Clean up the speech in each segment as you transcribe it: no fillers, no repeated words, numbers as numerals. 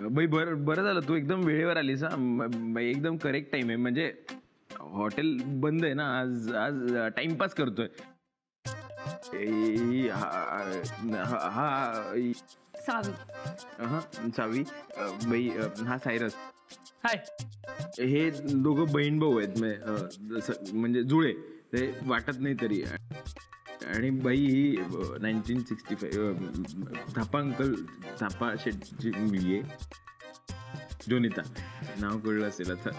बाई बरं झालं तू एकदम वेळेवर आलीस हा. बाई एकदम करेक्ट टाइम आहे. म्हणजे हॉटेल बंद आहे ना आज. आज टाइमपास करतोय. सावी. सावी. बाई हा सायरस. हाय. हे दोघं बहीण भाऊ आहेत. म्हणजे जुळे ते वाटत नाही तरी. आणि बाई ही 1965 थापा अंकल थापा शेटची मुलगी आहे. जोनिता नाव कळलं असेल आता.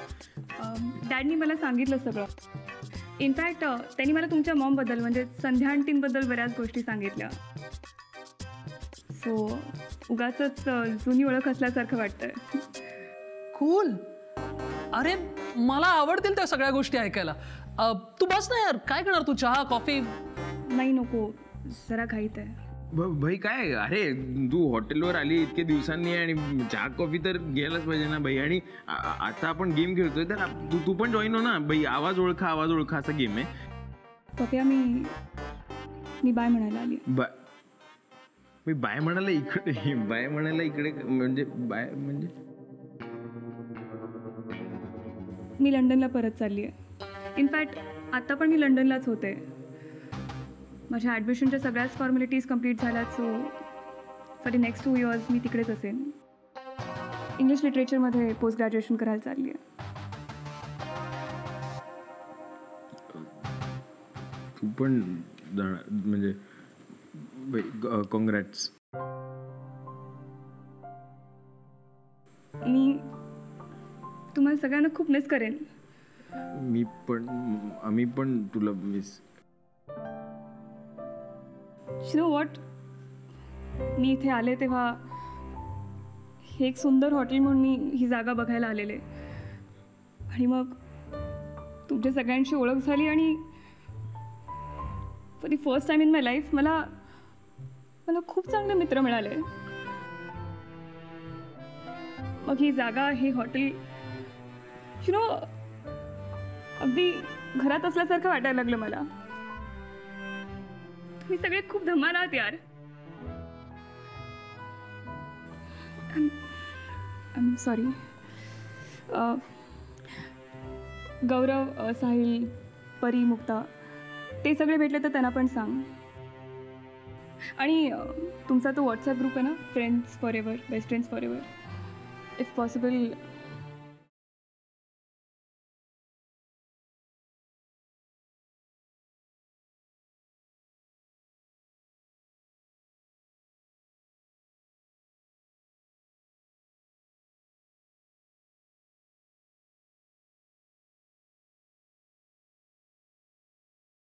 डॅडनी मला सांगितलं सगळं. इनफॅक्ट त्यांनी मला तुमच्या मॉमबद्दल म्हणजे संध्या आंटींबद्दल बऱ्याच गोष्टी सांगितल्या. सो उगाचच जुनी ओळख असल्यासारखं वाटतंय. कूल. अरे मला आवडतील त्या सगळ्या गोष्टी ऐकायला. तू बस ना यार. काय करणार तू? चहा कॉफी? नाही नको, जरा घाईत आहे. भाई काय अरे तू हॉटेलवर आली इतके दिवसांनी आणि चहा कॉफी तर घ्यायलाच पाहिजे ना भाई. आणि आता आपण गेम खेळतोय तर तू पण जॉईन हो ना भाई. आवाज ओळखा असा गेम आहे. पप्या मी बाय म्हणायला आली. बाय म्हणायला इकडे म्हणजे बाय म्हणजे मी लंडनला परत चालली आहे. इनफॅक्ट आता पण मी लंडनलाच होते. माझ्या ॲडमिशनच्या सगळ्याच फॉर्मॅलिटीज कंप्लीट झाल्यात. So for the next 2 years मी तिकडेच असेन. इंग्लिश लिटरेचरमध्ये पोस्ट ग्रॅज्युएशन करायला चालली आहे. तू पण म्हणजे कॉंग्रॅट्स. मी तुम्हाला सगळ्यांना खूप मिस करेन. आम्ही पण तुला मिस. यू नो व्हॉट, मी इथे आले तेव्हा हे एक सुंदर हॉटेल म्हणून मी ही जागा बघायला आलेले. आणि मग तुमच्या सगळ्यांशी ओळख झाली आणि for the first time in my life मला खूप चांगले मित्र मिळाले. मग ही जागा, हे हॉटेल यू नो अगदी घरात असल्यासारखं वाटायला लागलं मला. तुम्ही सगळे खूप धमाल आहात यार. I am sorry. Gaurav, Sahil, Pari, Mukta ते सगळे भेटले तर त्यांना पण सांग. आणि तुमचा तो व्हॉट्सॲप ग्रुप आहे ना, friends for ever, best friends for ever, if possible